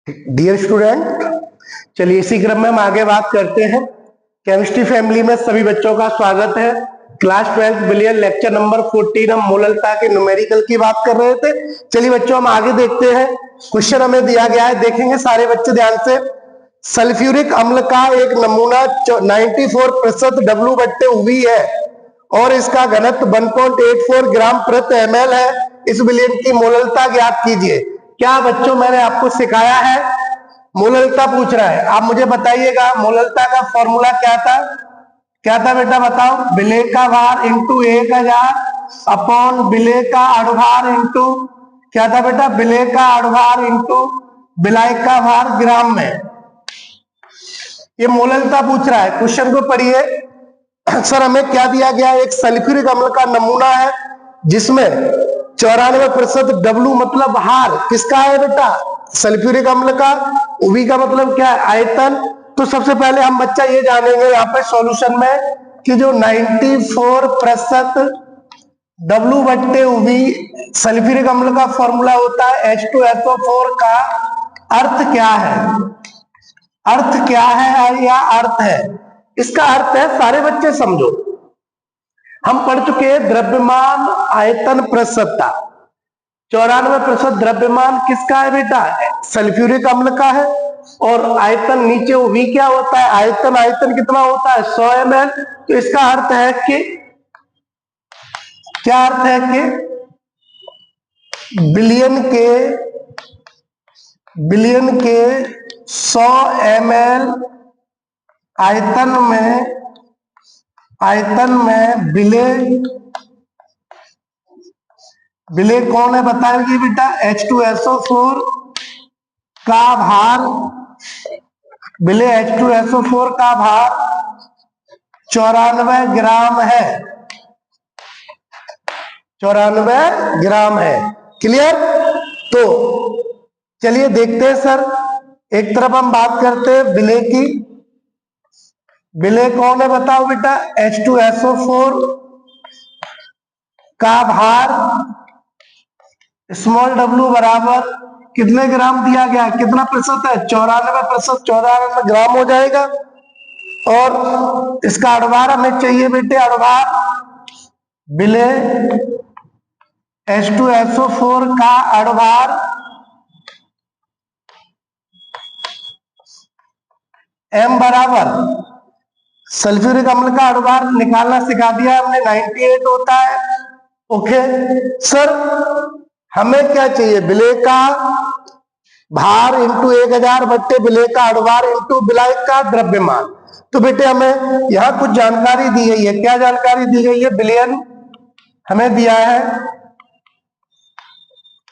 Dear student, चलिए इसी क्रम में हम आगे बात करते हैं। केमिस्ट्री फैमिली में सभी बच्चों का स्वागत है। क्लास 12 बिलियन लेक्चर नंबर 14 हम मोललता के न्यूमेरिकल की बात कर रहे थे। चलिए बच्चों हम आगे देखते हैं। क्वेश्चन हमें दिया गया है, देखेंगे सारे बच्चे ध्यान से। सल्फ्यूरिक अम्ल का एक नमूना 94% W/V है और इसका घनत्व 1.84 ग्राम प्रति ml है। इस विलयन की मोललता ज्ञात कीजिए। क्या बच्चों मैंने आपको सिखाया है? मोललता पूछ रहा है, आप मुझे बताइएगा मोललता का फॉर्मूला क्या था बेटा बताओ। विलेय का भार इंटू 1000 अपॉन विलेय का अणुभार इंटू क्या था बेटा, विलेय का अणुभार इंटू विलायक का भार ग्राम में। ये मोललता पूछ रहा है। क्वेश्चन को पढ़िए। सर हमें क्या दिया गया है? एक सल्फ्यूरिक अम्ल का नमूना है जिसमें 94% W मतलब भार किसका है बेटा? सल्फ्यूरिक अम्ल का। V का मतलब क्या है? आयतन। तो सबसे पहले हम बच्चा ये जानेंगे यहाँ पे सॉल्यूशन में कि जो 94% W/V सल्फ्यूरिक अम्ल का फॉर्मूला होता है H2SO4 का अर्थ क्या है? अर्थ क्या है या अर्थ है? इसका अर्थ है, सारे बच्चे समझो, हम पढ़ चुके हैं द्रव्यमान आयतन प्रसन्नता। 94% द्रव्यमान किसका है बेटा? सल्फ्यूरिक अम्ल का है। और आयतन नीचे V क्या होता है? आयतन कितना होता है? 100 ml। तो इसका अर्थ है कि क्या अर्थ है कि बिलियन के 100 ml आयतन में विलेय कौन है बताएंगे बेटा? H2SO4 का भार, विलेय H2SO4 का भार 94 ग्राम है। 94 ग्राम है। क्लियर? तो चलिए देखते हैं सर। एक तरफ हम बात करते हैं विलेय की। विलेय कौन है बताओ बेटा? H2SO4 का भार स्मॉल w बराबर कितने ग्राम दिया गया? कितना प्रतिशत है? 94%। 94 ग्राम हो जाएगा। और इसका अणुभार हमें चाहिए बेटे। अणुभार विलेय H2SO4 का अणुभार m बराबर सल्फ्यूरिक अम्ल का अणुभार निकालना सिखा दिया हमने, 98 होता है। ओके सर, हमें क्या चाहिए? विलेय का भार इंटू 1000 बट्टे विलेय का अणुभार इंटू विलायक का द्रव्यमान। तो बेटे हमें यहाँ कुछ जानकारी दी गई है। क्या जानकारी दी गई है? विलयन हमें दिया है,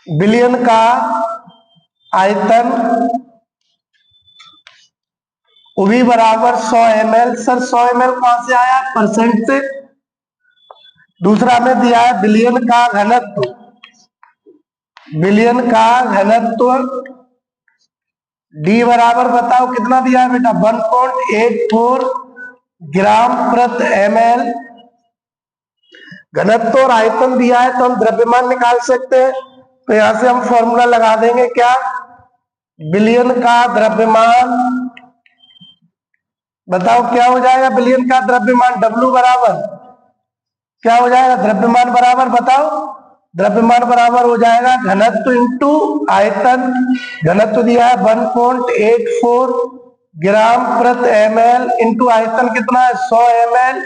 विलयन का आयतन V बराबर 100 ml। सर 100 ml कहां से आया? परसेंट से। दूसरा हमें दिया है विलयन का घनत्व। विलयन का घनत्व D बराबर बताओ कितना दिया है बेटा? 1.84 ग्राम प्रति ml। घनत्व और आयतन दिया है तो हम द्रव्यमान निकाल सकते हैं। तो यहां से हम फॉर्मूला लगा देंगे। क्या? विलयन का द्रव्यमान बताओ क्या हो जाएगा? विलयन का द्रव्यमान W बराबर क्या हो जाएगा? द्रव्यमान बराबर बताओ, द्रव्यमान बराबर हो जाएगा घनत्व इंटू आयतन। घनत्व दिया है 1.84 ग्राम प्रति ml इंटू आयतन कितना है? 100 ml।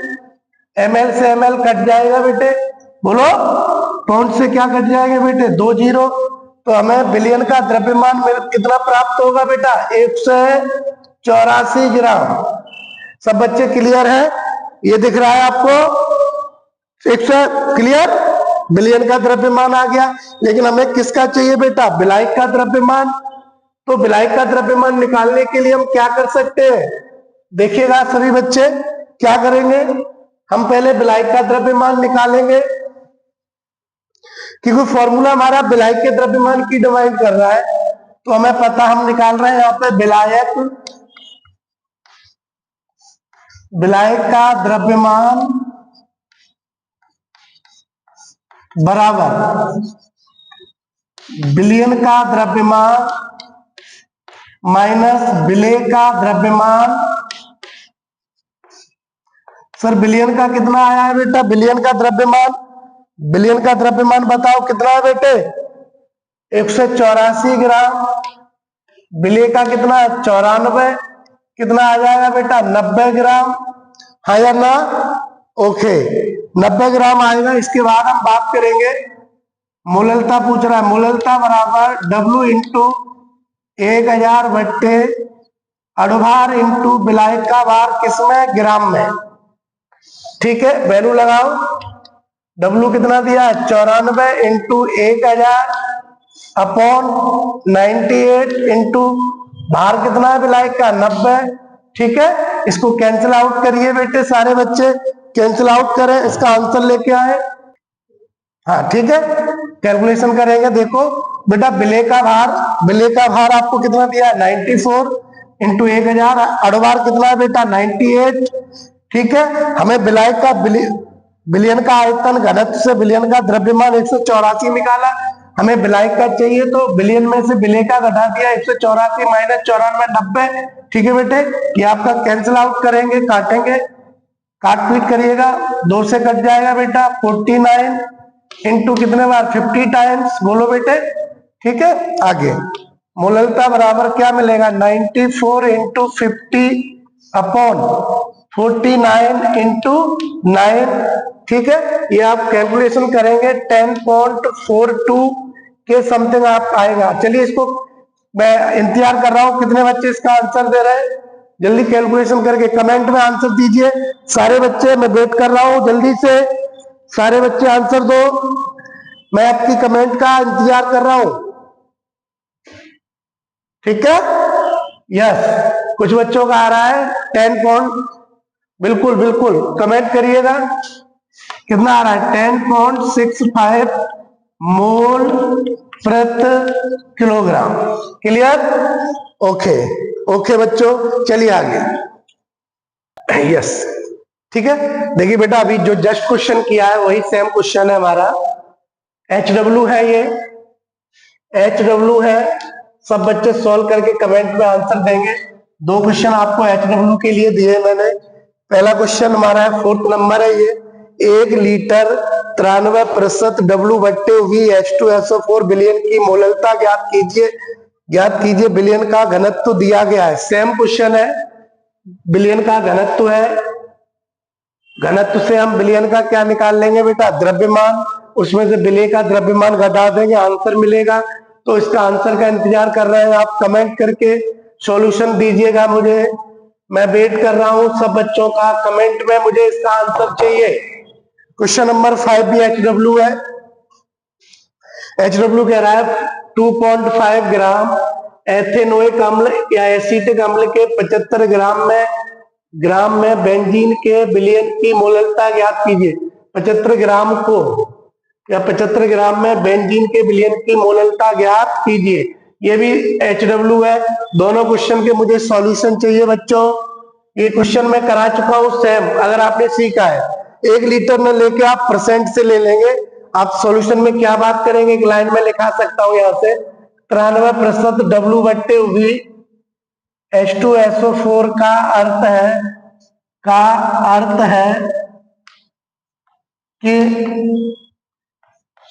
ml से ml कट जाएगा बेटे, बोलो पॉइंट से क्या कट जाएंगे बेटे? 2 जीरो। तो हमें विलयन का द्रव्यमान कितना प्राप्त होगा बेटा? 184 ग्राम। सब बच्चे क्लियर है? ये दिख रहा है आपको? 100 क्लियर? विलयन का द्रव्यमान आ गया। लेकिन हमें किसका चाहिए बेटा? विलायक का द्रव्यमान। तो विलायक का द्रव्यमान निकालने के लिए हम क्या कर सकते हैं? देखिएगा सभी बच्चे, क्या करेंगे हम? पहले विलायक का द्रव्यमान निकालेंगे, क्योंकि फॉर्मूला हमारा विलायक के द्रव्यमान की डिवाइड कर रहा है। तो हमें पता, हम निकाल रहे हैं यहाँ पे विलायक का द्रव्यमान बराबर विलयन का द्रव्यमान माइनस विलेय का द्रव्यमान। सर बिलियन का कितना आया है बेटा? बिलियन का द्रव्यमान, बिलियन का द्रव्यमान बताओ कितना है बेटे? 184 ग्राम। विलेय का कितना? 94। कितना आ जाएगा बेटा? 90 ग्राम। हाँ या ना? ओके, 90 ग्राम आएगा। इसके बाद हम बात करेंगे मोललता। पूछ रहा है मोललता बराबर W इंटू 1000 बट्टे अणुभार इंटू विलायक का भार किसमें? ग्राम में। ठीक है, वैल्यू लगाओ। W कितना दिया? 94 इंटू 1000 अपॉन 98 इंटू भार कितना है विलायक का? 90। ठीक है, इसको कैंसिल आउट करिए बेटे, सारे बच्चे कैंसिल आउट करें, इसका आंसर लेके आए। हाँ ठीक है, कैलकुलेशन करेंगे। देखो बेटा विलेय का भार, विलेय का भार आपको कितना दिया? 94 इंटू 1000। अणुभार कितना है बेटा? 98। ठीक है, हमें विलायक का विलयन का आयतन घनत्व से विलयन का द्रव्यमान 184 निकाला। हमें विलायक का चाहिए तो विलयन में से विलेय का घटा दिया। 184 माइनस 94 90। ठीक है बेटे, ये आपका कैंसिल आउट करेंगे, काटेंगे, काट पीट करिएगा, 2 से कट जाएगा बेटा। 49 इंटू कितने बार? 50 टाइम्स। बोलो बेटे। ठीक है, आगे मोललता बराबर क्या मिलेगा? 94 इंटू 50 अपॉन 49 इंटू 9। ठीक है, ये आप कैलकुलेशन करेंगे 10.42 के समथिंग आप आएगा। चलिए इसको मैं इंतजार कर रहा हूं कितने बच्चे इसका आंसर दे रहे हैं। जल्दी कैलकुलेशन करके कमेंट में आंसर दीजिए सारे बच्चे, मैं वेट कर रहा हूं। जल्दी से सारे बच्चे आंसर दो, मैं आपकी कमेंट का इंतजार कर रहा हूं। ठीक है, यस, कुछ बच्चों का आ रहा है 10 पॉइंट। बिल्कुल बिल्कुल कमेंट करिएगा कितना आ रहा है? 10.65 मोल प्रति किलोग्राम। क्लियर? ओके ओके बच्चों, चलिए आगे। यस ठीक है, देखिए बेटा अभी जो जस्ट क्वेश्चन किया है वही सेम क्वेश्चन है हमारा। HW है, ये HW है। सब बच्चे सॉल्व करके कमेंट में आंसर देंगे। 2 क्वेश्चन आपको HW के लिए दिए मैंने। पहला क्वेश्चन हमारा है 4th नंबर है ये। 1 लीटर 93% W बट्टे V H2SO4 बिलियन की मोललता ज्ञात कीजिए। ज्ञात कीजिए बिलियन का घनत्व दिया गया है। सेम क्वेश्चन है, बिलियन का घनत्व है। घनत्व से हम विलयन का क्या निकाल लेंगे बेटा? द्रव्यमान। उसमें से विलेय का द्रव्यमान घटा देंगे, आंसर मिलेगा। तो इसका आंसर का इंतजार कर रहे हैं आप, कमेंट करके सॉल्यूशन दीजिएगा मुझे। मैं वेट कर रहा हूं सब बच्चों का, कमेंट में मुझे इसका आंसर चाहिए। क्वेश्चन नंबर 5 भी HW है। HW कह रहा है 2.5 ग्राम एथेनोइक अम्ल या एसिटिक अम्ल के 75 ग्राम में बेंजीन के विलयन की मोललता ज्ञात कीजिए। 75 ग्राम को या 75 ग्राम में बेंजीन के विलयन की मोललता ज्ञात कीजिए। ये भी HW है। दोनों क्वेश्चन के मुझे सॉल्यूशन चाहिए बच्चों। ये क्वेश्चन मैं करा चुका हूं सेम, अगर आपने सीखा है। 1 लीटर में लेके आप परसेंट से ले लेंगे। आप सॉल्यूशन में क्या बात करेंगे, एक लाइन में लिखा सकता हूं यहां से 93% W बट्टे V H2SO4 का अर्थ है कि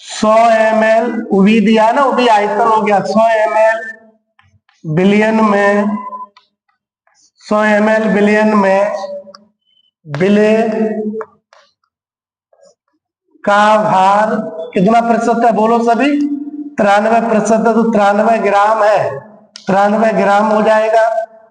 100 ml उवी दिया ना, उवी आयतन हो गया 100 ml बिलियन में, 100 ml बिलियन में विलेय का भार कितना प्रतिशत है? बोलो सभी। 93% है तो 93 ग्राम है, 93 ग्राम हो जाएगा।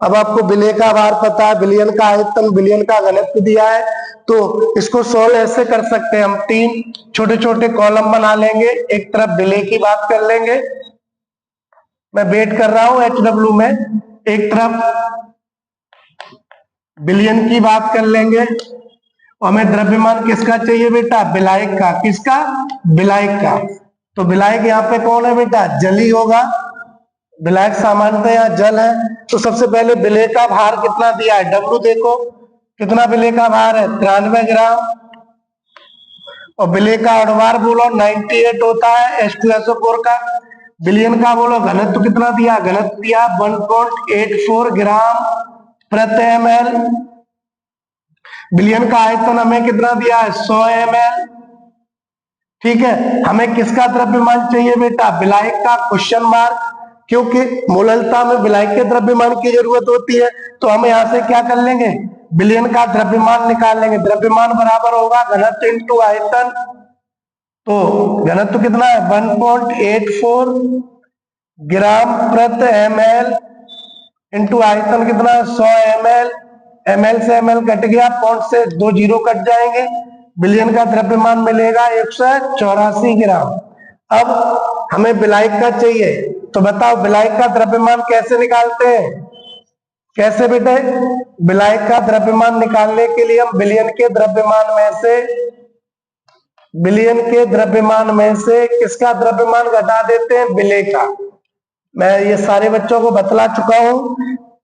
अब आपको विलेय का भार पता है, बिलियन का आयतन, बिलियन का घनत्व दिया है, तो इसको सोल्व ऐसे कर सकते हैं हम। 3 छोटे छोटे कॉलम बना लेंगे, एक तरफ विलेय की बात कर लेंगे, मैं वेट कर रहा हूं HW में, एक तरफ बिलियन की बात कर लेंगे। और हमें द्रव्यमान किसका चाहिए बेटा? विलायक का। किसका? विलायक का। तो विलायक यहाँ पे कौन है बेटा? जल ही होगा। विलायक सामान्यतः यहाँ जल है। तो सबसे पहले विलेय का भार कितना दिया है? W देखो कितना विलेय का भार है? 93 ग्राम। और विलेय का अणुभार बोलो 98 होता है H2SO4 का। बिलियन का बोलो घनत्व कितना दिया, घनत्व दिया 1.84 ग्राम प्रति ml। बिलियन का आयतन हमें कितना दिया है, 100 ml। ठीक है, हमें किसका द्रव्यमान चाहिए बेटा, विलायक का, क्वेश्चन मार्क, क्योंकि मोललता में विलायक के द्रव्यमान की जरूरत होती है। तो हम यहां से क्या कर लेंगे, विलयन का द्रव्यमान निकाल लेंगे। द्रव्यमान बराबर होगा घनत्व इंटू आयतन। तो घनत्व कितना है 1.84 ग्राम प्रति ml इंटू आयतन कितना है 100 ml। ml से ml कट गया, पॉइंट से 2 जीरो कट जाएंगे, बिलियन का द्रव्यमान मिलेगा 184 ग्राम। अब हमें विलायक का चाहिए, तो बताओ विलायक का द्रव्यमान कैसे निकालते हैं, कैसे बेटे, विलायक का द्रव्यमान निकालने के लिए हम विलयन के द्रव्यमान में से किसका द्रव्यमान घटा देते हैं, विलय का। मैं ये सारे बच्चों को बतला चुका हूं।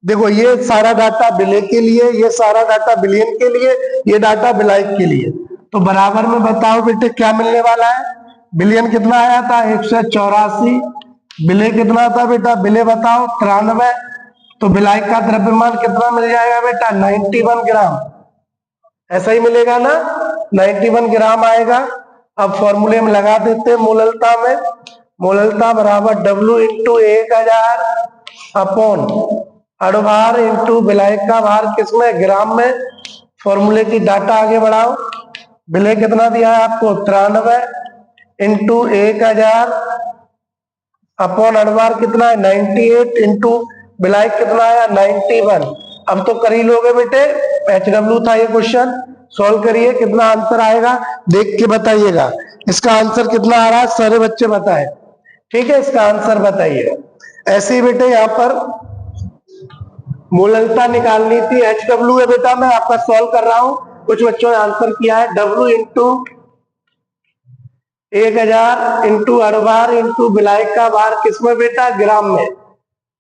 देखो ये सारा डाटा विलय के लिए, ये सारा डाटा विलयन के लिए, ये डाटा विलायक के लिए। तो बराबर में बताओ बेटे क्या मिलने वाला है, विलयन कितना आया था 184, विलय कितना था बेटा, विलय बताओ 93। तो विलायक का द्रव्यमान कितना मिल जाएगा बेटा 91 ग्राम, ऐसा ही मिलेगा ना, 91 ग्राम आएगा। अब फॉर्मूले में लगा देते हैं मोललता में, मोललता बराबर W इंटू 1000 अपॉन अणुभार इंटू विलायक का भार किसमें, ग्राम में। फॉर्मूले की डाटा आगे बढ़ाओ, विलय कितना दिया है आपको 93 इंटू 1000 अपॉन अणुभार कितना है 98 इंटू विलायक कितना आया 91। अब तो कर ही लोगे बेटे, HW था ये क्वेश्चन, सॉल्व करिए कितना आंसर आएगा देख के बताइएगा। इसका आंसर कितना आ रहा है सारे बच्चे बताएं, ठीक है, इसका आंसर बताइए। ऐसे ही बेटे यहाँ पर मोललता निकालनी थी, HW है बेटा, मैं आपका सॉल्व कर रहा हूं, कुछ बच्चों ने आंसर किया है W इंटू 1000 इंटू अणुभार इंटू विलायक का भार किसमें बेटा, ग्राम में।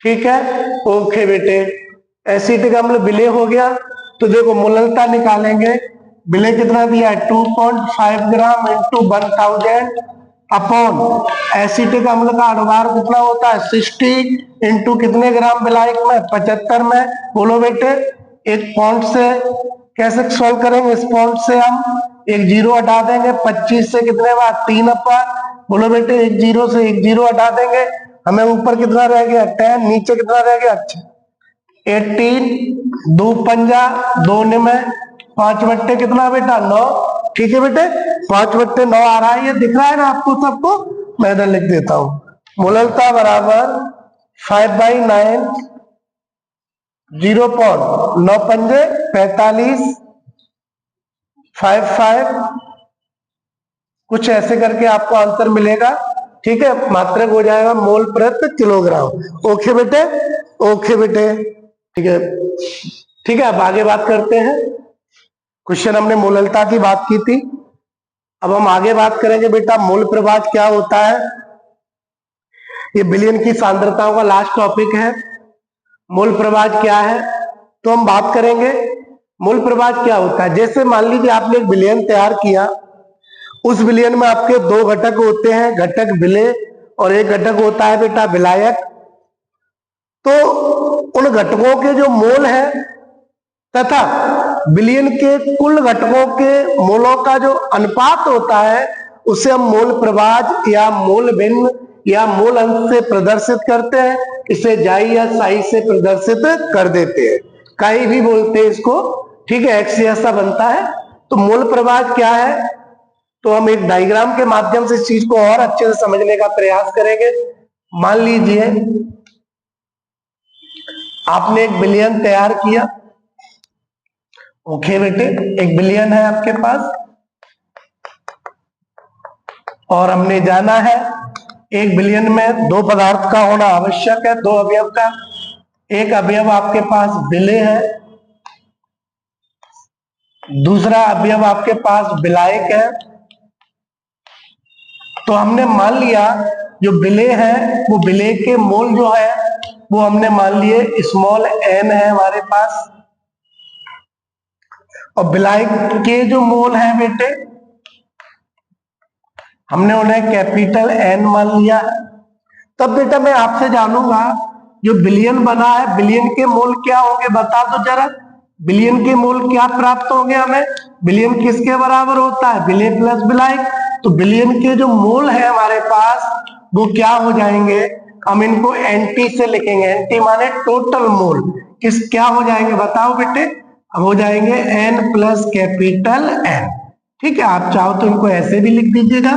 ठीक है, ओके बेटे। एसिटिक अम्ल विलय हो गया, तो देखो मोललता निकालेंगे, विलय कितना दिया है 2.5 ग्राम इंटू 1000 अपॉन एसिटिक अम्ल का अणुभार कितना होता है 60 इंटू कितने ग्राम विलायक में 75 में। बोलो बेटे एक पॉइंट से कैसे सॉल्व करेंगे, इस पॉइंट से हम एक जीरो हटा देंगे, 25 से कितने बार 3 अपार। बोलो बेटे एक जीरो से एक जीरो हटा देंगे, हमें ऊपर कितना रह गया 10, नीचे कितना रह गया 18, 2 पंजा 2 में 5 बट्टे कितना बेटा 9। ठीक है बेटे 5/9 आ रहा है, ये दिख रहा है ना आपको सबको, मैं इधर लिख देता हूं। मोललता बराबर 5/9, 0.9 पंजे 45, 55 कुछ ऐसे करके आपको आंसर मिलेगा। ठीक है, मात्रक हो जाएगा मोल प्रति किलोग्राम। ओके बेटे, ओके बेटे, ठीक है, ठीक है। अब आगे बात करते हैं, क्वेश्चन हमने मोललता की बात की थी, अब हम आगे बात करेंगे बेटा मोल प्रवाह क्या होता है। ये विलयन की सांद्रताओं का लास्ट टॉपिक है। मोल प्रवाह क्या है तो हम बात करेंगे मोल प्रवाह क्या होता है। जैसे मान लीजिए आपने एक विलयन तैयार किया, उस विलयन में आपके 2 घटक होते हैं, घटक विलय और एक घटक होता है बेटा विलायक। तो उन घटकों के जो मोल है तथा विलयन के कुल घटकों के मोलों का जो अनुपात होता है उसे हम मोल प्रवाह या मोल भिन्न या मोल अंश से प्रदर्शित करते हैं। इसे जाई या साई से प्रदर्शित कर देते हैं, कहीं भी बोलते हैं इसको। ठीक है, एक्स जैसा बनता है। तो मोल प्रवाह क्या है, तो हम एक डायग्राम के माध्यम से इस चीज को और अच्छे से समझने का प्रयास करेंगे। मान लीजिए आपने एक विलयन तैयार किया। ओके बेटे, एक विलयन है आपके पास और हमने जाना है एक विलयन में 2 पदार्थ का होना आवश्यक है, 2 अवयव का। एक अवयव आपके पास विलय है, दूसरा अवयव आपके पास विलायक है। तो हमने मान लिया जो विलय है वो विलय के मोल जो है वो हमने मान लिए स्मॉल n है हमारे पास, और विलायक के जो मोल हैं बेटे हमने उन्हें कैपिटल N मान लिया। तब बेटा मैं आपसे जानूंगा जो बिलियन बना है, बिलियन के मोल क्या होंगे बता दो जरा। बिलियन के मोल क्या प्राप्त होंगे हमें? बिलियन किसके बराबर होता है? बिले प्लस बिलाय। तो बिलियन के जो मोल है हमारे पास वो क्या हो जाएंगे? हम इनको एनटी से लिखेंगे। एनटी माने टोटल मोल। किस क्या हो जाएंगे बताओ बेटे? हो जाएंगे एन प्लस कैपिटल एन। ठीक है, आप चाहो तो इनको ऐसे भी लिख दीजिएगा,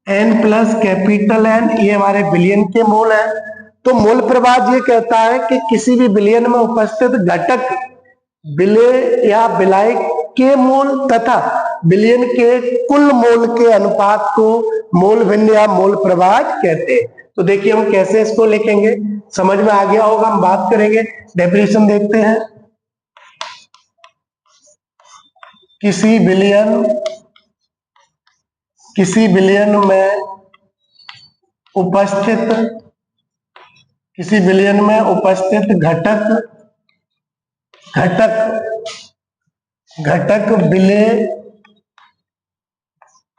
एन प्लस कैपिटल एन। ये हमारे बिलियन के मोल है। तो मोल प्रवाह ये कहता है कि किसी भी बिलियन में उपस्थित घटक बिले या बिलाय के मोल तथा बिलियन के कुल मोल के अनुपात को मोल भिन्न या मोल प्रवाह कहते हैं। तो देखिए हम कैसे इसको लिखेंगे, समझ में आ गया होगा। हम बात करेंगे, डेफिनेशन देखते हैं। किसी बिलियन में उपस्थित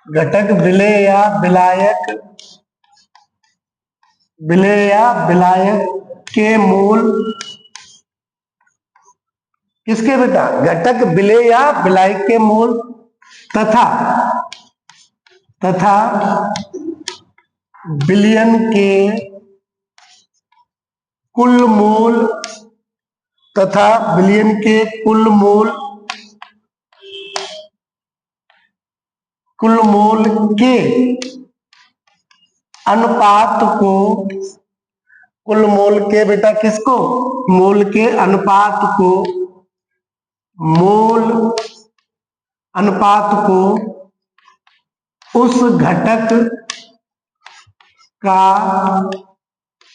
घटक बिले या बिलायक के मोल किसके बेटा? घटक बिले या बिलायक के मोल तथा बिलियन के कुल मोल के अनुपात को बेटा किसको? मोल के अनुपात को उस घटक का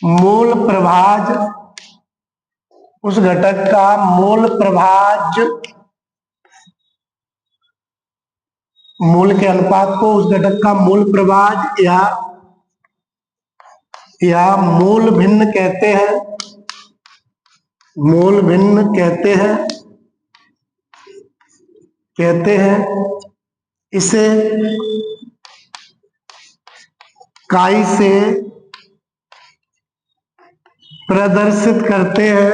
मोल प्रभाज मोल के अनुपात को उस घटक का मोल प्रभाज या मोल भिन्न कहते हैं। इसे काई से प्रदर्शित करते हैं।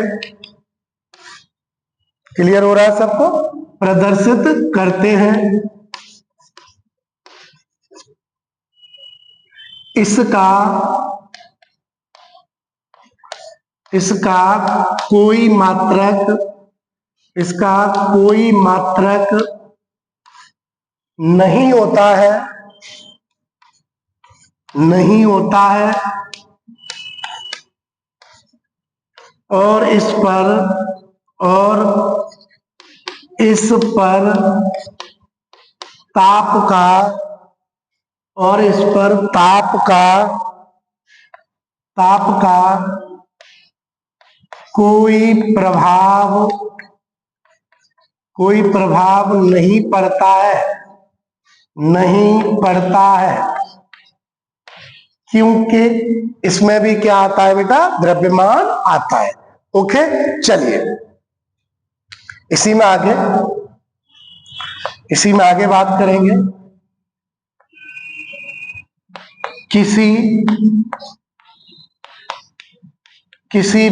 क्लियर हो रहा है सबको? प्रदर्शित करते हैं। इसका कोई मात्रक नहीं होता है और इस पर ताप का कोई प्रभाव नहीं पड़ता है क्योंकि इसमें भी क्या आता है बेटा? द्रव्यमान आता है। ओके, चलिए इसी में आगे बात करेंगे। किसी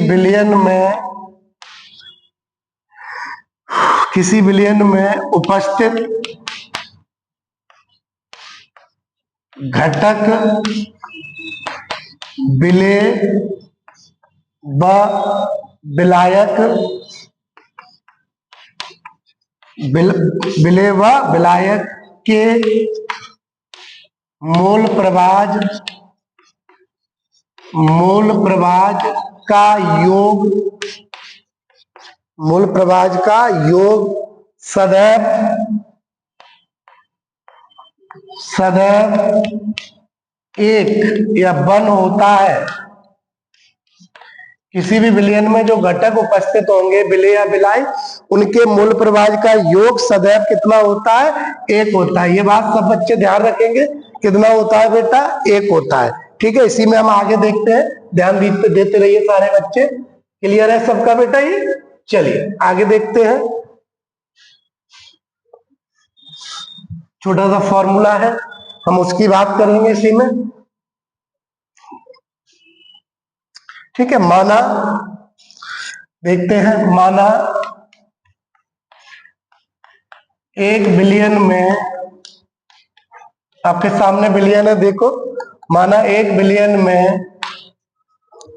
बिलियन में उपस्थित घटक बिले व बिलायक के मोल प्रभाज का योग सदैव एक या वन होता है। किसी भी बिलियन में जो घटक उपस्थित होंगे बिले या बिलाय, उनके मूल प्रभाज का योग सदैव कितना होता है? एक होता है। ये बात सब बच्चे ध्यान रखेंगे। कितना होता है बेटा? एक होता है। ठीक है, इसी में हम आगे देखते हैं। ध्यान देते रहिए सारे बच्चे। क्लियर है सबका बेटा? ये चलिए आगे देखते हैं। छोटा सा फॉर्मूला है, हम उसकी बात करेंगे इसी में। ठीक है, माना, देखते हैं, माना 1 बिलियन में, आपके सामने बिलियन है, देखो, माना 1 बिलियन में,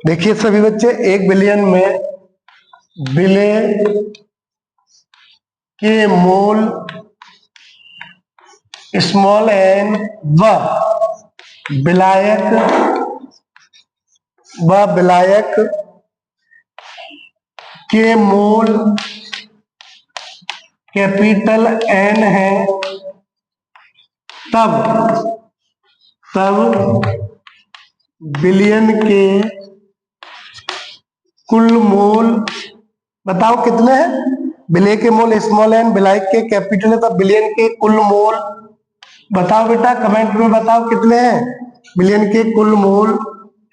देखिए सभी बच्चे, 1 बिलियन में विलेय के मोल स्मॉल एन व विलायक के मोल कैपिटल एन है, तब बिलियन के कुल मोल, बताओ कितने हैं? विलेय के मोल स्मॉल एन, विलायक के कैपिटल है, तब बिलियन के कुल मोल, बताओ बेटा, कमेंट में बताओ कितने हैं? बिलियन के कुल मोल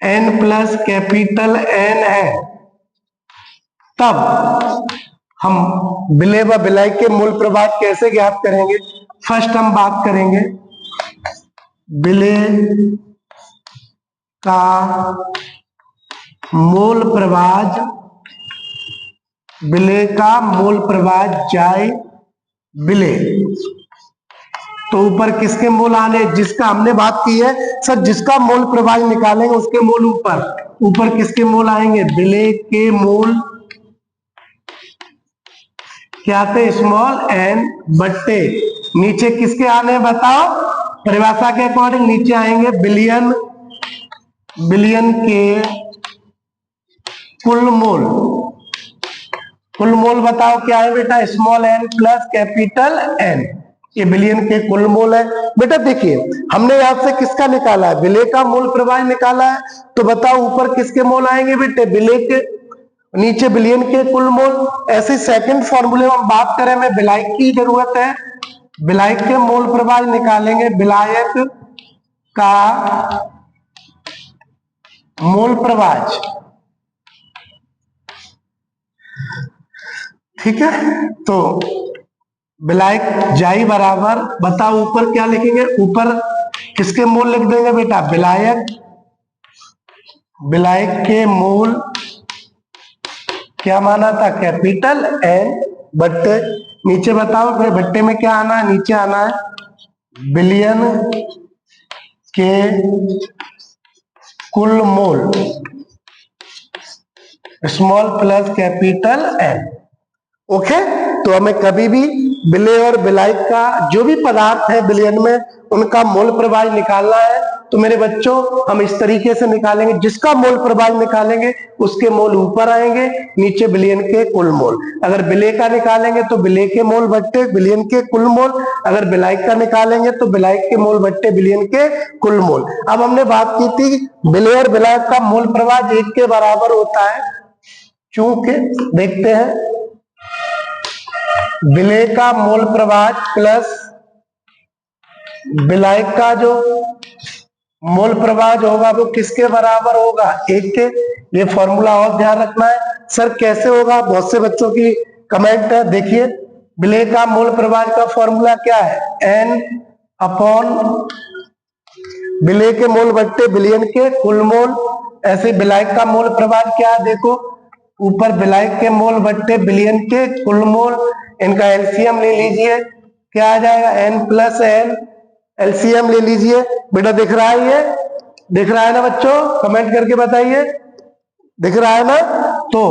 एन प्लस कैपिटल एन है, तब हम विलेय व विलायक के मूल प्रभाव कैसे ज्ञात करेंगे? फर्स्ट हम बात करेंगे विलेय का मूल प्रभाव, विलेय का मूल प्रभाव जाय विलेय, तो ऊपर किसके मोल आने, जिसका हमने बात की है सर, जिसका मोल प्रभाव निकालेंगे उसके मोल ऊपर किसके मोल आएंगे? विलेय के मोल क्या थे? स्मॉल एन, बट्टे नीचे किसके आने बताओ? परिभाषा के अकॉर्डिंग नीचे आएंगे बिलियन के कुल मोल बताओ क्या है बेटा? Small N plus capital N, ये बिलियन के कुल मोल है। बेटा देखिए, हमने यहां से किसका निकाला है? विलेय का मूल प्रवाह निकाला है, तो बताओ ऊपर किसके मोल आएंगे बेटे? विलेय के, नीचे बिलियन के कुल मोल। ऐसे सेकंड फॉर्मूले में हम बात करें, हमें विलायक की जरूरत है, विलायक के मोल प्रवाह निकालेंगे, विलायक का मोल प्रवाह, ठीक है, तो विलायक जाई बराबर, बताओ ऊपर क्या लिखेंगे? ऊपर किसके मोल लिख देंगे बेटा? विलायक के मोल क्या माना था? कैपिटल एन, बट्टे नीचे बताओ फिर बट्टे में क्या आना है? नीचे आना है बिलियन के कुल मोल small plus capital N. Okay, तो हमें कभी भी विलेय और विलायक का जो भी पदार्थ है बिलियन में, उनका मोल प्रवाह निकालना है, तो मेरे बच्चों हम इस तरीके से निकालेंगे, जिसका मोल प्रवाह निकालेंगे उसके मोल ऊपर आएंगे, नीचे बिलियन के कुल मोल। अगर विलेय का निकालेंगे तो विलेय के मोल बट्टे बिलियन के कुल मोल, अगर विलायक का निकालेंगे तो विलायक के मोल बट्टे बिलियन के कुल मोल। अब हमने बात की थी विलेय और विलायक का मोल प्रवाह 1 के बराबर होता है, चूंकि देखते हैं विलेय का मोल प्रवाह प्लस विलायक का जो मोल प्रवाह होगा वो किसके बराबर होगा? 1 के। ये फॉर्मूला और ध्यान रखना है। सर कैसे होगा? बहुत से बच्चों की कमेंट है, देखिए विलेय का मोल प्रवाह का फॉर्मूला क्या है? n अपॉन विलेय के मोल बट्टे बिलियन के कुल मोल। ऐसे विलायक का मोल प्रवाह क्या है? देखो ऊपर विलायक के मोल बट्टे बिलियन के कुल मोल, इनका एलसीएम ले लीजिए, क्या आ जाएगा? n प्लस एन, एलसीएम ले लीजिए। बेटा दिख रहा है? ये दिख रहा है ना बच्चों? कमेंट करके बताइए, दिख रहा है ना? तो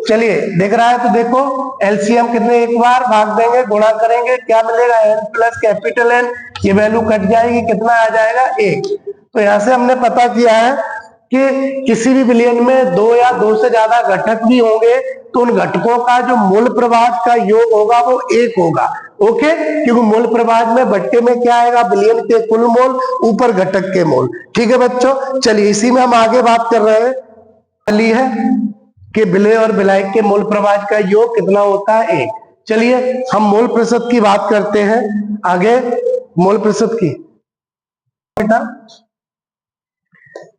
चलिए, दिख रहा है तो देखो एलसीएम कितने, एक बार भाग देंगे, गुणा करेंगे, क्या मिलेगा? n प्लस कैपिटल एन, ये वैल्यू कट जाएगी, कितना आ जाएगा? 1। तो यहां से हमने पता किया है कि किसी भी बिलियन में 2 या 2 से ज्यादा घटक भी होंगे तो उन घटकों का जो मूल प्रवाह का योग होगा वो 1 होगा। ओके, क्योंकि मूल प्रवाह में बट्टे में क्या आएगा? बिलियन के कुल मोल, ऊपर घटक के मोल। ठीक है बच्चों, चलिए इसी में हम आगे बात कर रहे हैं है कि विलेय और विलायक के मोल प्रवाह का योग कितना होता है? 1। चलिए हम मोल प्रतिशत की बात करते हैं आगे। मोल प्रतिशत की बेटा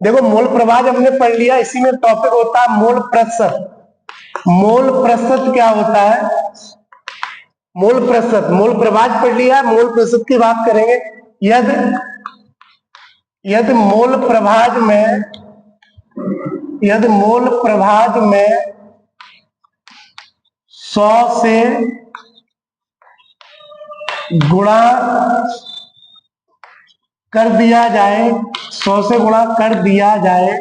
देखो, मोल प्रवाह हमने पढ़ लिया, इसी में टॉपिक होता है मोल प्रतिशत। मोल प्रतिशत क्या होता है? मोल प्रतिशत, मोल प्रवाह पढ़ लिया, मोल प्रतिशत की बात करेंगे। यदि मोल प्रवाह में यदि मोल प्रभाज में 100 से गुणा कर दिया जाए, 100 से गुणा कर दिया जाए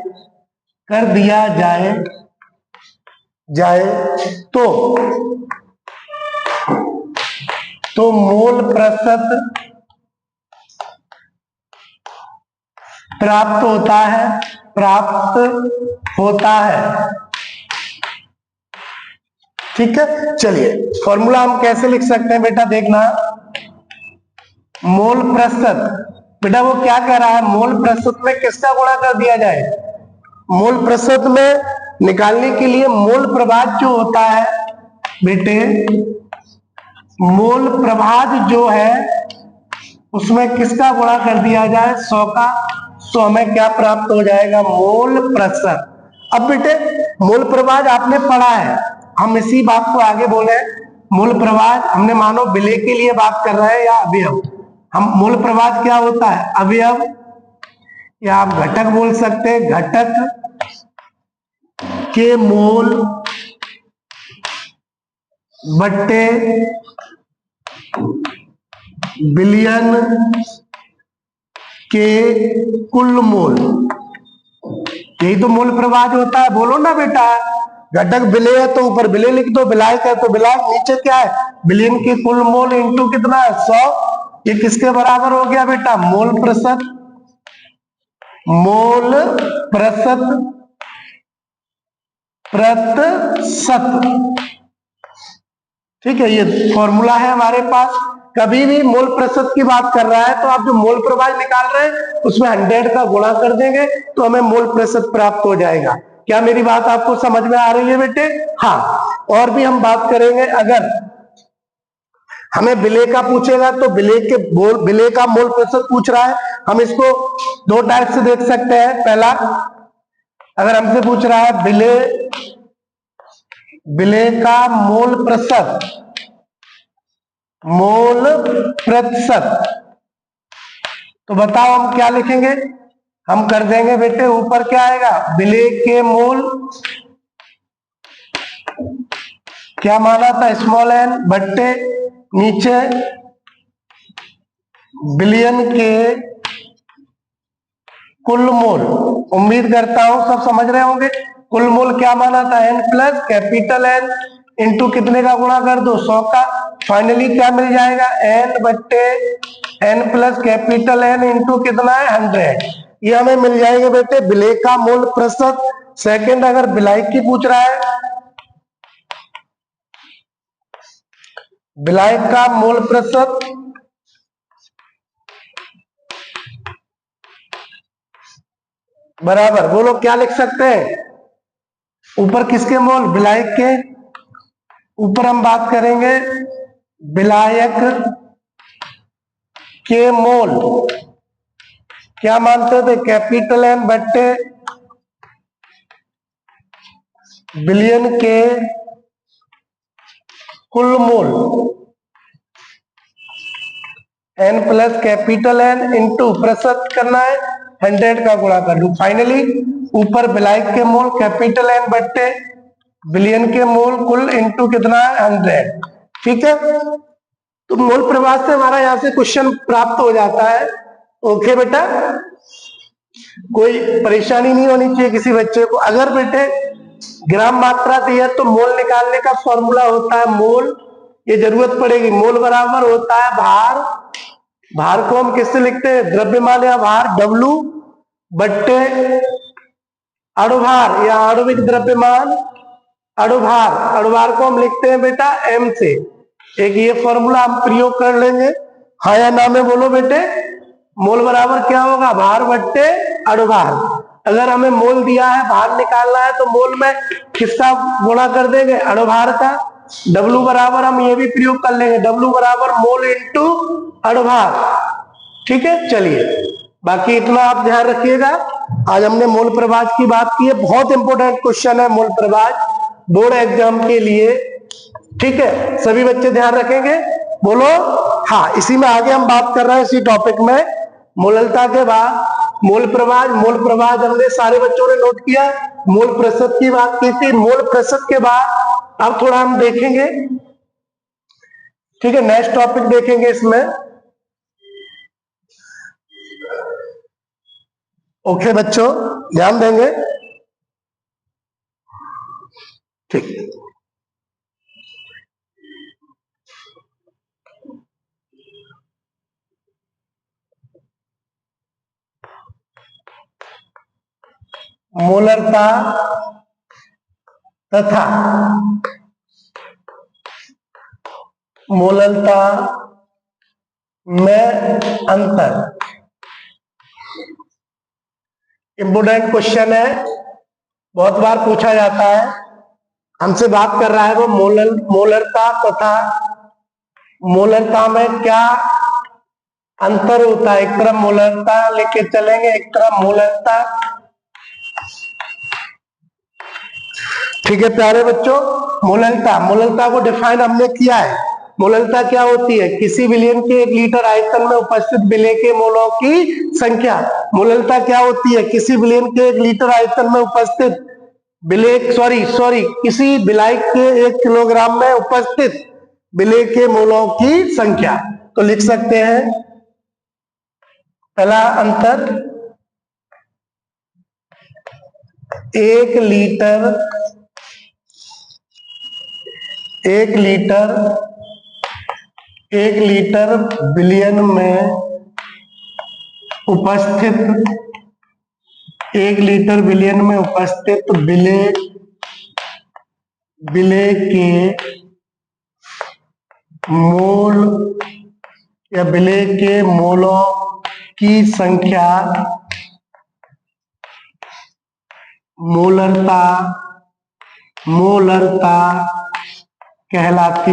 तो मोल प्रतिशत प्राप्त होता है। ठीक है, चलिए फॉर्मूला हम कैसे लिख सकते हैं बेटा, देखना। मोल प्रतिशत, बेटा वो क्या कह रहा है, मोल प्रतिशत में किसका गुणा कर दिया जाए। मोल प्रतिशत में निकालने के लिए मोल प्रभाज जो होता है बेटे, मोल प्रभाज जो है उसमें किसका गुणा कर दिया जाए, 100 का, तो हमें क्या प्राप्त हो जाएगा, मोल प्रतिशत। अब बेटे मोल प्रभाज आपने पढ़ा है, हम इसी बात को आगे बोले। मोल प्रभाज हमने मानो विलेय के लिए बात कर रहे हैं या अवयव। हम मोल प्रभाज क्या होता है, अवयव या आप घटक बोल सकते हैं, घटक के मोल बट्टे विलयन के कुल मोल, यही तो मूल प्रभाज होता है। बोलो ना बेटा, घटक विलय है तो ऊपर विलय लिख दो, विलायक है तो विलायक, नीचे क्या है, विलयन के कुल मोल इंटू कितना है, 100। ये किसके बराबर हो गया बेटा, मोल प्रतिशत। मोल प्रतिशत, ठीक है, ये फॉर्मूला है हमारे पास। कभी भी मोल प्रतिशत की बात कर रहा है तो आप जो मोल प्रभाज निकाल रहे हैं उसमें 100 का गुणा कर देंगे तो हमें मोल प्रतिशत प्राप्त हो जाएगा। क्या मेरी बात आपको समझ में आ रही है बेटे? हाँ, और भी हम बात करेंगे। अगर हमें विलय का पूछेगा तो विलय का मोल प्रतिशत पूछ रहा है, हम इसको दो टाइप से देख सकते हैं। पहला, अगर हमसे पूछ रहा है विलय का मोल प्रतिशत, तो बताओ हम क्या लिखेंगे, हम कर देंगे बेटे, ऊपर क्या आएगा, विलय के मोल, क्या माना था, स्मॉल एन, बट्टे नीचे विलयन के कुल मोल। उम्मीद करता हूं सब समझ रहे होंगे। कुल मोल क्या माना था, N plus capital N into कितने का गुणा कर दो, 100 का। फाइनली क्या मिल जाएगा, एन बट्टे N plus capital N into कितना है, 100। ये हमें मिल जाएगा बेटे विलय का मोल प्रतिशत। सेकंड, अगर विलायक की पूछ रहा है, विलायक का मोल प्रतिशत बराबर, बोलो क्या लिख सकते हैं, ऊपर किसके मोल, विलायक के, ऊपर हम बात करेंगे विलायक के मोल, क्या मानते थे, कैपिटल एन बट्टे विलयन के कुल मोल, N plus capital N into प्रतिशत करना है, 100 का गुणा कर लू। फाइनली ऊपर विलायक के मोल कैपिटल एन बट्टे विलयन के मोल कुल इंटू कितना है, 100। ठीक है, तो मोल प्रभाज से हमारा यहां से क्वेश्चन प्राप्त हो जाता है। ओके बेटा, कोई परेशानी नहीं होनी चाहिए किसी बच्चे को। अगर बेटे ग्राम मात्रा दी है तो मोल निकालने का फॉर्मूला होता है मोल, ये जरूरत पड़ेगी। मोल बराबर होता है भार, भार को हम किससे लिखते हैं, द्रव्यमान या भार, W बट्टे अणुभार या आणविक द्रव्यमान, अणुभार, अणुभार को हम लिखते हैं बेटा M से। एक ये फॉर्मूला हम प्रयोग कर लेंगे, हाँ या ना में बोलो बेटे। मोल बराबर क्या होगा, भार बट्टे अणुभार। अगर हमें मोल दिया है, भार निकालना है, तो मोल में किसका गुणा कर देंगे, अणुभार का। W बराबर हम ये भी प्रयोग कर लेंगे, W बराबर मोल इंटू अणुभार। ठीक है, चलिए बाकी इतना आप ध्यान रखिएगा। आज हमने मोल प्रभाज की बात की है, बहुत इंपॉर्टेंट क्वेश्चन है मोल प्रभाज बोर्ड एग्जाम के लिए। ठीक है, सभी बच्चे ध्यान रखेंगे, बोलो हाँ। इसी में आगे हम बात कर रहे हैं, इसी टॉपिक में मोललता के बाद मोल प्रवाह हमने सारे बच्चों ने नोट किया। मोल प्रतिशत की बात की थी। मोल प्रतिशत के बाद अब थोड़ा हम देखेंगे, ठीक है, नेक्स्ट टॉपिक देखेंगे इसमें। ओके बच्चों, ध्यान देंगे, ठीक। मोलरता तथा मोलरता में अंतर, इंपोर्टेंट क्वेश्चन है, बहुत बार पूछा जाता है। हमसे बात कर रहा है वो मोलरता तथा मोलरता में क्या अंतर होता है। एक तरफ मोलरता लेके चलेंगे, एक तरफ मोलरता, ठीक है प्यारे बच्चों। मोलरता को डिफाइन हमने किया है। मोलरता क्या होती है? किसी विलयन के 1 लीटर आयतन में उपस्थित विलय के मोलों की संख्या। मोलरता क्या होती है? किसी विलयन के 1 लीटर आयतन में उपस्थित किसी विलायक के 1 किलोग्राम में उपस्थित विलय के मोलों की संख्या। तो लिख सकते हैं पहला अंतर, 1 लीटर विलयन में उपस्थित, 1 लीटर विलयन में उपस्थित विलय के मोल या विलय के मोलों की संख्या मोलरता कहलाती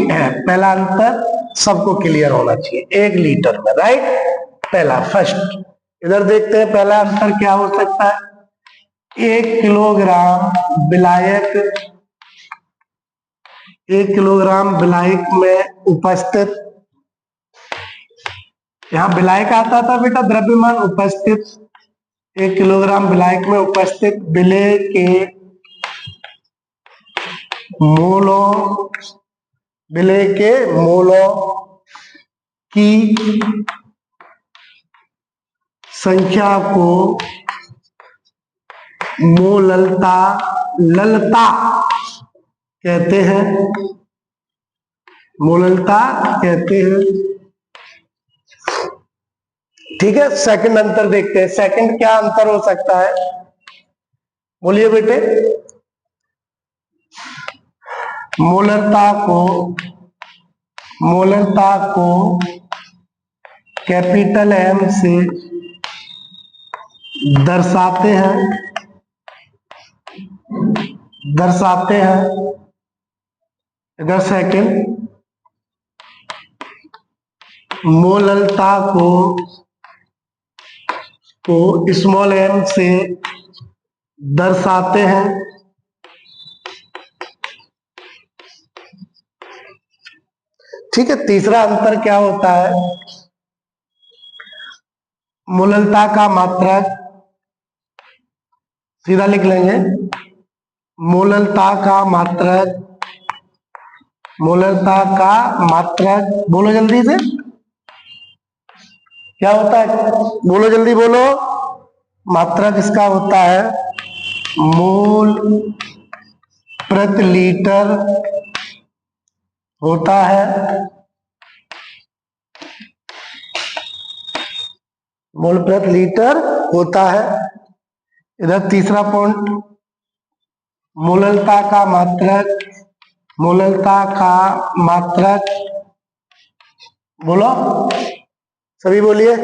है। पहला अंतर सबको क्लियर होना चाहिए, 1 लीटर में, राइट। पहला फर्स्ट, इधर देखते हैं पहला अंतर क्या हो सकता है। 1 किलोग्राम विलायक में उपस्थित, यहां विलायक आता था बेटा, द्रव्यमान उपस्थित, 1 किलोग्राम विलायक में उपस्थित विलय के मोलों की संख्या को ललता कहते हैं। ठीक है, सेकंड अंतर देखते हैं। सेकंड क्या अंतर हो सकता है, बोलिए बेटे। मोलरता को कैपिटल M से दर्शाते हैं। इधर सेकंड, मोलरता को स्मॉल m से दर्शाते हैं। ठीक है, तीसरा अंतर क्या होता है, मोलरता का मात्रक, सीधा लिख लेंगे, मोलरता का मात्रक, बोलो जल्दी से, क्या होता है, बोलो जल्दी बोलो। मात्रक इसका होता है मोल प्रति लीटर होता है। मोल प्रति लीटर होता है। इधर तीसरा पॉइंट, मोलरता का मात्रक, बोलो सभी बोलिए,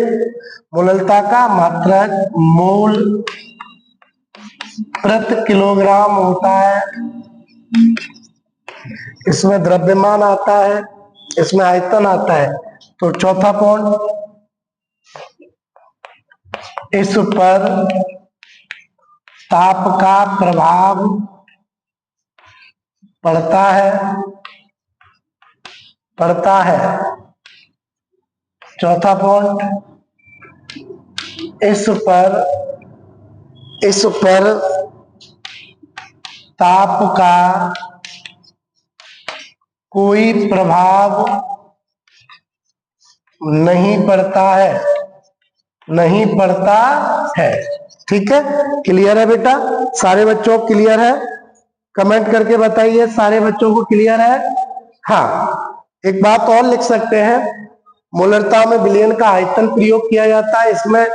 मोलरता का मात्रक मोल प्रति किलोग्राम होता है। इसमें द्रव्यमान आता है, इसमें आयतन आता है। तो चौथा पॉइंट, इस पर ताप का प्रभाव पड़ता है। चौथा पॉइंट, इस पर ताप का कोई प्रभाव नहीं पड़ता है। ठीक है, क्लियर है बेटा? सारे बच्चों को क्लियर है? कमेंट करके बताइए, सारे बच्चों को क्लियर है? हाँ, एक बात और लिख सकते हैं, मोलरता में विलयन का आयतन प्रयोग किया जाता है, इसमें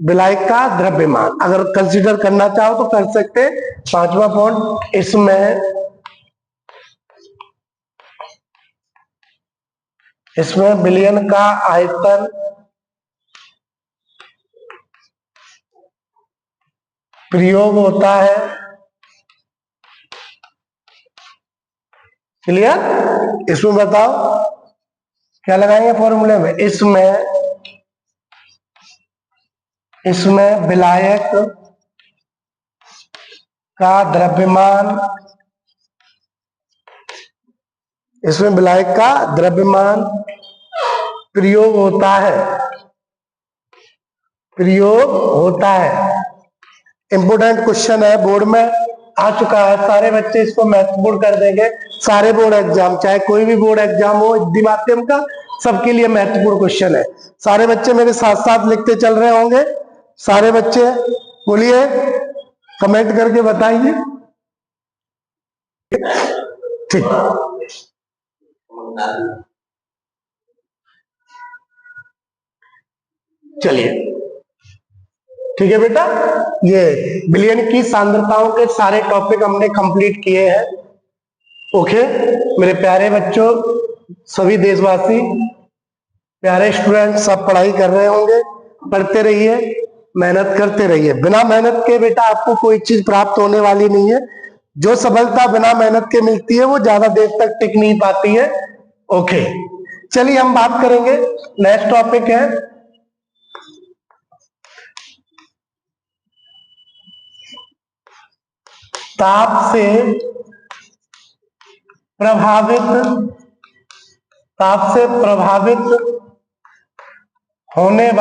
विलायक का द्रव्यमान अगर कंसीडर करना चाहो तो कर सकते। पांचवा पॉइंट, इसमें विलयन का आयतन प्रयोग होता है। क्लियर? इसमें बताओ क्या लगाएंगे फॉर्मूले में? इसमें विलायक का द्रव्यमान प्रयोग होता है। इंपोर्टेंट क्वेश्चन है, बोर्ड में आ चुका है, सारे बच्चे इसको महत्वपूर्ण कर देंगे। सारे बोर्ड एग्जाम, चाहे कोई भी बोर्ड एग्जाम हो हिंदी माध्यम का, सबके लिए महत्वपूर्ण क्वेश्चन है। सारे बच्चे मेरे साथ साथ लिखते चल रहे होंगे। सारे बच्चे बोलिए, कमेंट करके बताइए। ठीक, चलिए ठीक है बेटा, ये विलयन की सांद्रताओं के सारे टॉपिक हमने कंप्लीट किए हैं। ओके मेरे प्यारे बच्चों, सभी देशवासी, प्यारे स्टूडेंट, सब पढ़ाई कर रहे होंगे, पढ़ते रहिए, मेहनत करते रहिए। बिना मेहनत के बेटा आपको कोई चीज प्राप्त होने वाली नहीं है। जो सफलता बिना मेहनत के मिलती है वो ज्यादा देर तक टिक नहीं पाती है। ओके, चलिए हम बात करेंगे, नेक्स्ट टॉपिक है ताप से प्रभावित होने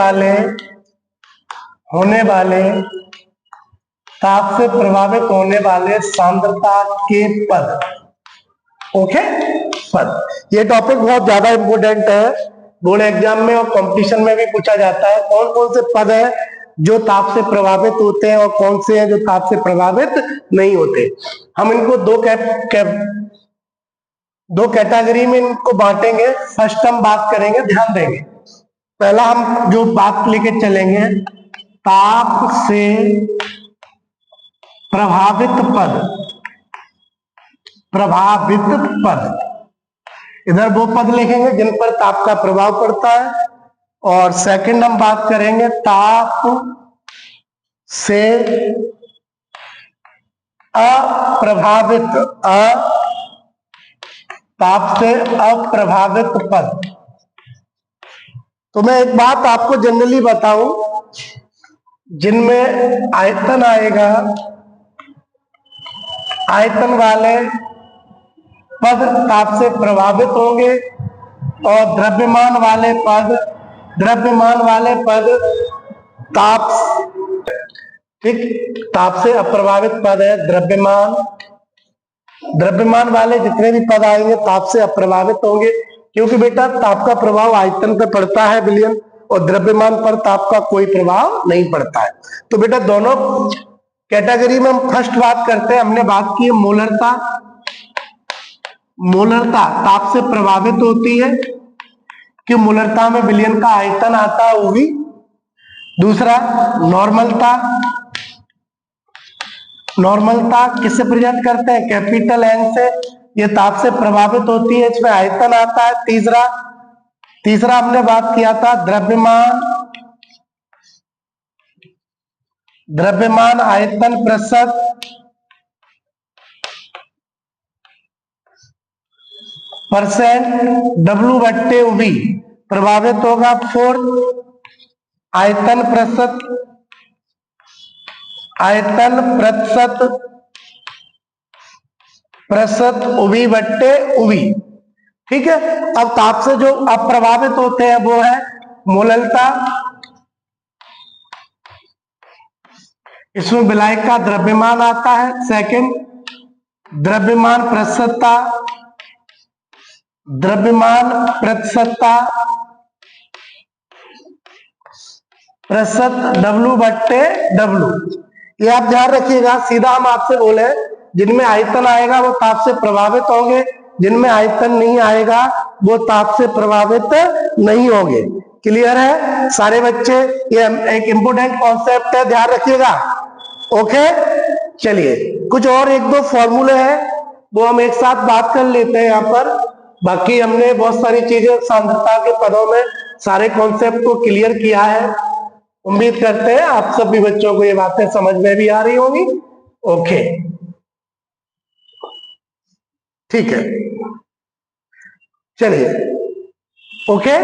वाले सांद्रता के पद। ओके, पद, ये टॉपिक बहुत ज्यादा इंपोर्टेंट है, बोर्ड एग्जाम में और कंपटीशन में भी पूछा जाता है। कौन कौन से पद है जो ताप से प्रभावित होते हैं और कौन से हैं जो ताप से प्रभावित नहीं होते। हम इनको दो कैटेगरी में इनको बांटेंगे। फर्स्ट हम बात करेंगे, ध्यान देंगे, पहला हम जो बात लेके चलेंगे, ताप से प्रभावित पद। इधर वो पद लिखेंगे जिन पर ताप का प्रभाव पड़ता है। और सेकंड हम बात करेंगे ताप से अप्रभावित पद। तो मैं एक बात आपको जनरली बताऊं, जिनमें आयतन आएगा, आयतन वाले पद ताप से प्रभावित होंगे और द्रव्यमान वाले पद ताप, ठीक, ताप से अप्रभावित पद है द्रव्यमान वाले जितने भी पद आएंगे ताप से अप्रभावित होंगे, क्योंकि बेटा ताप का प्रभाव आयतन पर पड़ता है विलयन, और द्रव्यमान पर ताप का कोई प्रभाव नहीं पड़ता है। तो बेटा दोनों कैटेगरी में हम फर्स्ट बात करते हैं, हमने बात की मोलरता ताप से प्रभावित होती है कि मोलरता में विलयन का आयतन आता है वो भी। दूसरा नॉर्मलता किससे प्रेजेंट करते हैं? कैपिटल एन से। ये ताप से प्रभावित होती है, इसमें आयतन आता है। तीसरा हमने बात किया था द्रव्यमान आयतन प्रतिशत W/UV प्रभावित होगा। फोर्थ आयतन प्रतिशत UV/UV। ठीक है, अब ताप से जो अप्रभावित होते हैं वो है मोललता, इसमें विलायक का द्रव्यमान आता है। सेकंड, द्रव्यमान प्रतिशतता, द्रव्यमान प्रतिशतता प्रतिशत W/W। ये आप ध्यान रखिएगा। सीधा हम आपसे बोले जिनमें आयतन आएगा वो ताप से प्रभावित होंगे, जिनमें आयतन नहीं आएगा वो ताप से प्रभावित नहीं होंगे। क्लियर है सारे बच्चे? ये एक इंपोर्टेंट कॉन्सेप्ट है, ध्यान रखिएगा। ओके, चलिए कुछ और एक दो फॉर्मूले हैं वो हम एक साथ बात कर लेते हैं यहाँ पर। बाकी हमने बहुत सारी चीजें सांद्रता के पदों में सारे कॉन्सेप्ट को क्लियर किया है। उम्मीद करते हैं आप सभी बच्चों को ये बातें समझ में भी आ रही होंगी। ओके, ठीक है, चलिए। ओके,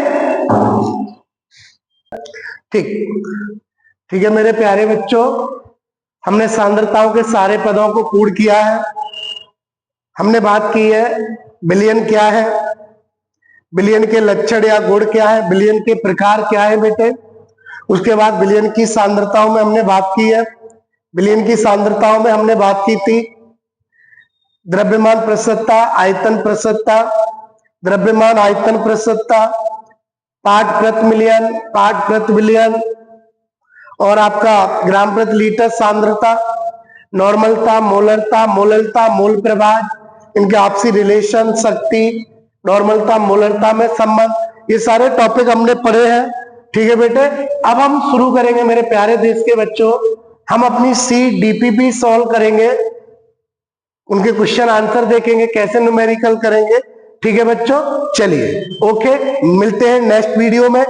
ठीक है मेरे प्यारे बच्चों, हमने सांद्रताओं के सारे पदों को पूर्ण किया है। हमने बात की है विलयन क्या है, विलयन के लक्षण या गुण क्या है, विलयन के प्रकार क्या है बेटे। उसके बाद विलयन की सांद्रताओं में हमने बात की है। विलयन की सांद्रताओं में हमने बात की थी द्रव्यमान प्रतिशतता, आयतन प्रतिशतता, द्रव्यमान आयतन प्रतिशतता, पार्ट प्रति मिलियन, पार्ट प्रति विलयन, और आपका ग्राम प्रति लीटर सांद्रता, नॉर्मलता, मोलरता, मोललता, मोल प्रभाव, इनके आपसी रिलेशन, शक्ति, नॉर्मलता, मोलरता में संबंध, ये सारे टॉपिक हमने पढ़े हैं। ठीक है बेटे, अब हम शुरू करेंगे मेरे प्यारे देश के बच्चों, हम अपनी CDPP सॉल्व करेंगे, उनके क्वेश्चन आंसर देखेंगे, कैसे न्यूमेरिकल करेंगे। ठीक है बच्चों, चलिए ओके, मिलते हैं नेक्स्ट वीडियो में।